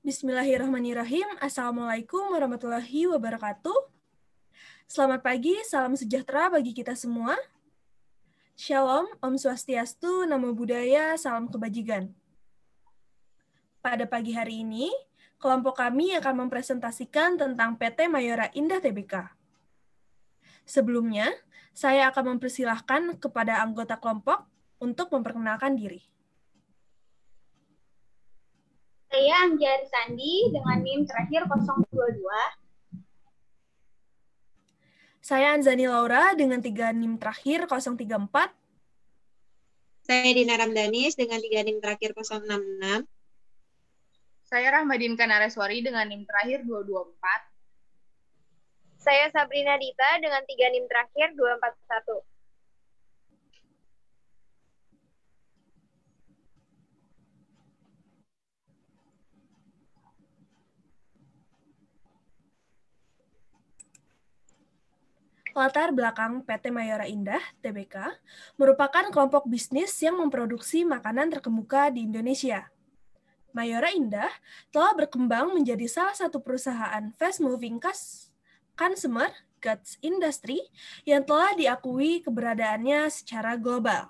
Bismillahirrahmanirrahim. Assalamualaikum warahmatullahi wabarakatuh. Selamat pagi, salam sejahtera bagi kita semua. Shalom, Om Swastiastu, Namo Buddhaya, salam kebajikan. Pada pagi hari ini, kelompok kami akan mempresentasikan tentang PT Mayora Indah Tbk. Sebelumnya, saya akan mempersilahkan kepada anggota kelompok untuk memperkenalkan diri. Saya Anjari Sandi dengan NIM terakhir 022. Saya Anzani Laura dengan 3 NIM terakhir 034. Saya Dina Ramdanis dengan 3 NIM terakhir 066. Saya Rahmadin Kanareswari dengan NIM terakhir 224. Saya Sabrina Dita dengan 3 NIM terakhir 241. Latar belakang PT Mayora Indah Tbk merupakan kelompok bisnis yang memproduksi makanan terkemuka di Indonesia. Mayora Indah telah berkembang menjadi salah satu perusahaan fast-moving consumer goods industry yang telah diakui keberadaannya secara global.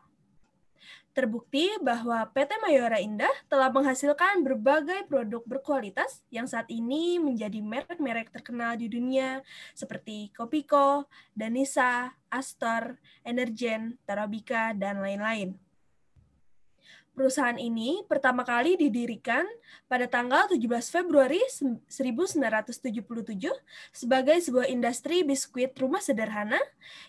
Terbukti bahwa PT Mayora Indah telah menghasilkan berbagai produk berkualitas yang saat ini menjadi merek-merek terkenal di dunia seperti Kopiko, Danisa, Astor, Energen, Tarabika, dan lain-lain. Perusahaan ini pertama kali didirikan pada tanggal 17 Februari 1977 sebagai sebuah industri biskuit rumah sederhana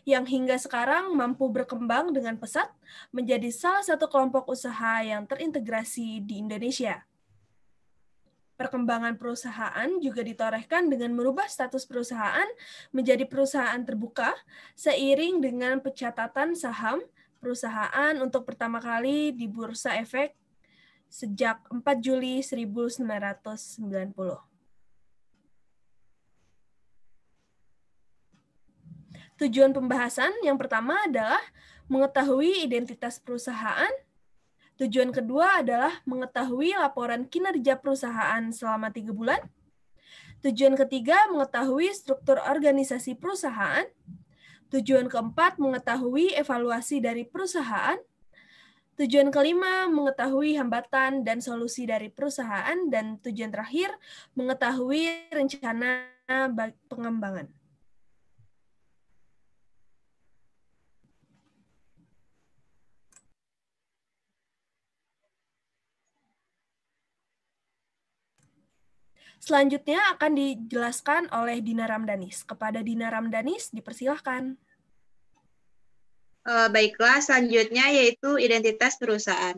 yang hingga sekarang mampu berkembang dengan pesat menjadi salah satu kelompok usaha yang terintegrasi di Indonesia. Perkembangan perusahaan juga ditorehkan dengan merubah status perusahaan menjadi perusahaan terbuka seiring dengan pencatatan saham perusahaan untuk pertama kali di Bursa Efek sejak 4 Juli 1990. Tujuan pembahasan yang pertama adalah mengetahui identitas perusahaan. Tujuan kedua adalah mengetahui laporan kinerja perusahaan selama 3 bulan. Tujuan ketiga, mengetahui struktur organisasi perusahaan. Tujuan keempat, mengetahui evaluasi dari perusahaan. Tujuan kelima, mengetahui hambatan dan solusi dari perusahaan. Dan tujuan terakhir, mengetahui rencana pengembangan. Selanjutnya akan dijelaskan oleh Dina Ramdanis. Kepada Dina Ramdanis, dipersilahkan. Baiklah, selanjutnya yaitu identitas perusahaan.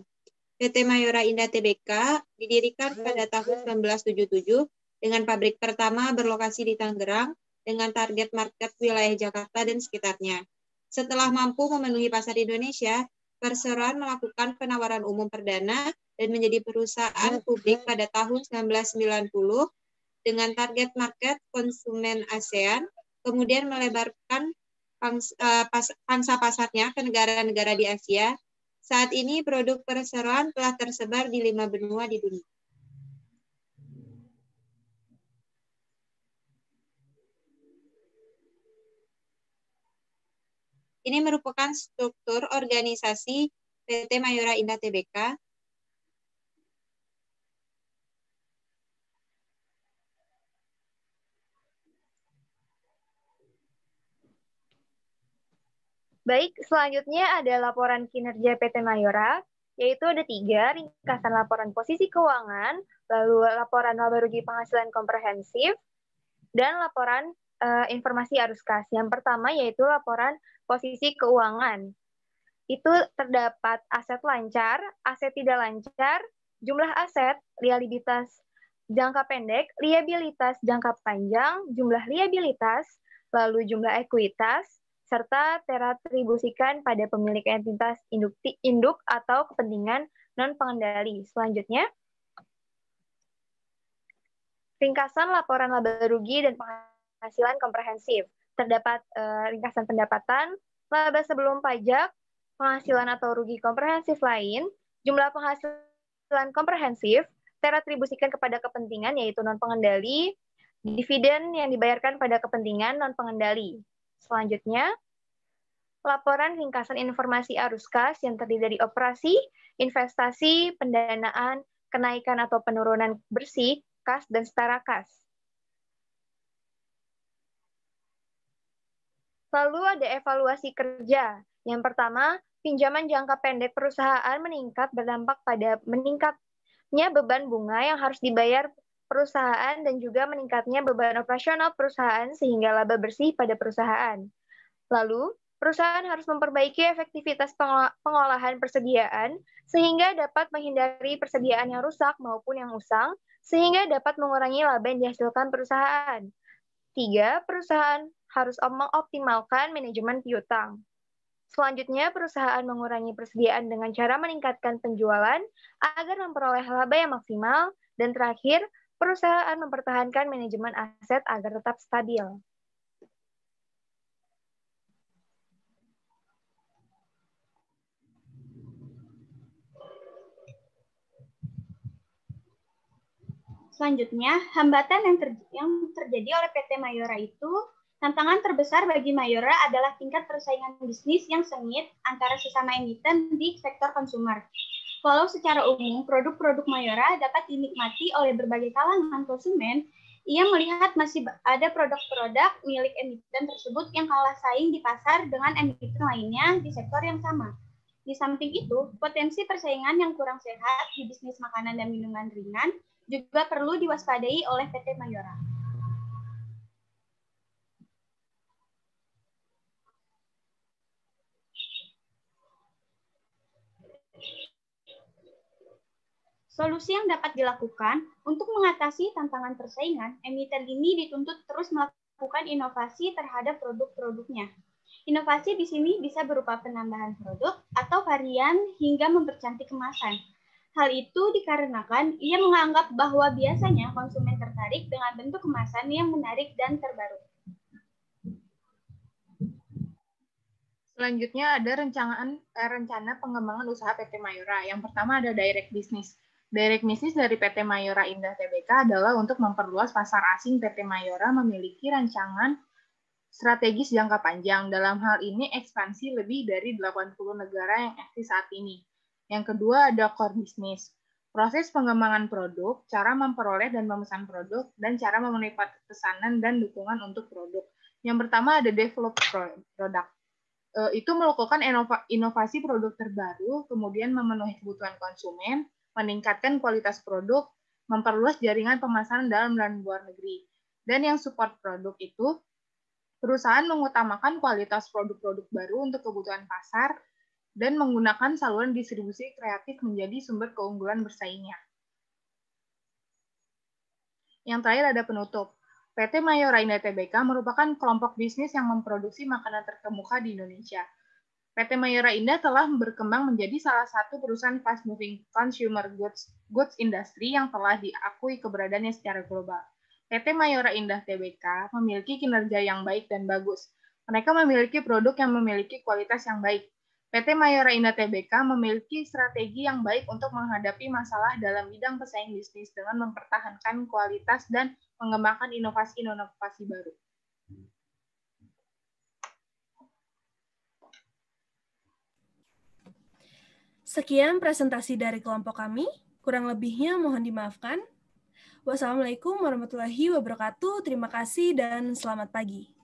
PT Mayora Indah Tbk didirikan pada tahun 1977 dengan pabrik pertama berlokasi di Tangerang dengan target market wilayah Jakarta dan sekitarnya. Setelah mampu memenuhi pasar Indonesia, perseroan melakukan penawaran umum perdana dan menjadi perusahaan publik pada tahun 1990 dengan target market konsumen ASEAN, kemudian melebarkan pangsa pasarnya ke negara-negara di Asia. Saat ini produk perseroan telah tersebar di 5 benua di dunia. Ini merupakan struktur organisasi PT Mayora Indah Tbk. Baik, selanjutnya ada laporan kinerja PT Mayora, yaitu ada 3, ringkasan laporan posisi keuangan, lalu laporan laba rugi penghasilan komprehensif, dan laporan informasi arus kas. Yang pertama yaitu laporan posisi keuangan. Itu terdapat aset lancar, aset tidak lancar, jumlah aset, liabilitas jangka pendek, liabilitas jangka panjang, jumlah liabilitas, lalu jumlah ekuitas, serta teratribusikan pada pemilik entitas induk atau kepentingan non-pengendali. Selanjutnya, ringkasan laporan laba rugi dan penghasilan komprehensif. Terdapat ringkasan pendapatan, laba sebelum pajak, penghasilan atau rugi komprehensif lain, jumlah penghasilan komprehensif, teretribusikan kepada kepentingan, yaitu non-pengendali, dividen yang dibayarkan pada kepentingan non-pengendali. Selanjutnya, laporan ringkasan informasi arus kas yang terdiri dari operasi, investasi, pendanaan, kenaikan atau penurunan bersih, kas, dan setara kas. Lalu ada evaluasi kerja. Yang pertama, pinjaman jangka pendek perusahaan meningkat berdampak pada meningkatnya beban bunga yang harus dibayar perusahaan dan juga meningkatnya beban operasional perusahaan sehingga laba bersih pada perusahaan. Lalu, perusahaan harus memperbaiki efektivitas pengolahan persediaan sehingga dapat menghindari persediaan yang rusak maupun yang usang sehingga dapat mengurangi laba yang dihasilkan perusahaan. 3. Perusahaan harus mengoptimalkan manajemen piutang. Selanjutnya, perusahaan mengurangi persediaan dengan cara meningkatkan penjualan agar memperoleh laba yang maksimal. Dan terakhir, perusahaan mempertahankan manajemen aset agar tetap stabil. Selanjutnya, hambatan yang terjadi oleh PT Mayora itu, tantangan terbesar bagi Mayora adalah tingkat persaingan bisnis yang sengit antara sesama emiten di sektor konsumer. Walau secara umum produk-produk Mayora dapat dinikmati oleh berbagai kalangan konsumen, ia melihat masih ada produk-produk milik emiten tersebut yang kalah saing di pasar dengan emiten lainnya di sektor yang sama. Di samping itu, potensi persaingan yang kurang sehat di bisnis makanan dan minuman ringan juga perlu diwaspadai oleh PT Mayora. Solusi yang dapat dilakukan untuk mengatasi tantangan persaingan, emiten ini dituntut terus melakukan inovasi terhadap produk-produknya. Inovasi di sini bisa berupa penambahan produk atau varian hingga mempercantik kemasan. Hal itu dikarenakan ia menganggap bahwa biasanya konsumen tertarik dengan bentuk kemasan yang menarik dan terbaru. Selanjutnya ada rencana pengembangan usaha PT Mayora. Yang pertama ada direct business. Direct business dari PT Mayora Indah Tbk adalah untuk memperluas pasar asing. PT Mayora memiliki rancangan strategis jangka panjang. Dalam hal ini ekspansi lebih dari 80 negara yang eksis saat ini. Yang kedua ada core business. Proses pengembangan produk, cara memperoleh dan memesan produk, dan cara memenuhi pesanan dan dukungan untuk produk. Yang pertama ada develop product. Itu melakukan inovasi produk terbaru, kemudian memenuhi kebutuhan konsumen, meningkatkan kualitas produk, memperluas jaringan pemasaran dalam dan luar negeri. Dan yang support produk itu, perusahaan mengutamakan kualitas produk-produk baru untuk kebutuhan pasar, dan menggunakan saluran distribusi kreatif menjadi sumber keunggulan bersaingnya. Yang terakhir ada penutup. PT Mayora Indah Tbk merupakan kelompok bisnis yang memproduksi makanan terkemuka di Indonesia. PT Mayora Indah telah berkembang menjadi salah satu perusahaan fast-moving consumer goods industry yang telah diakui keberadaannya secara global. PT Mayora Indah Tbk memiliki kinerja yang baik dan bagus. Mereka memiliki produk yang memiliki kualitas yang baik. PT Mayora Indah Tbk memiliki strategi yang baik untuk menghadapi masalah dalam bidang pesaing bisnis dengan mempertahankan kualitas dan mengembangkan inovasi-inovasi baru. Sekian presentasi dari kelompok kami. Kurang lebihnya mohon dimaafkan. Wassalamualaikum warahmatullahi wabarakatuh. Terima kasih dan selamat pagi.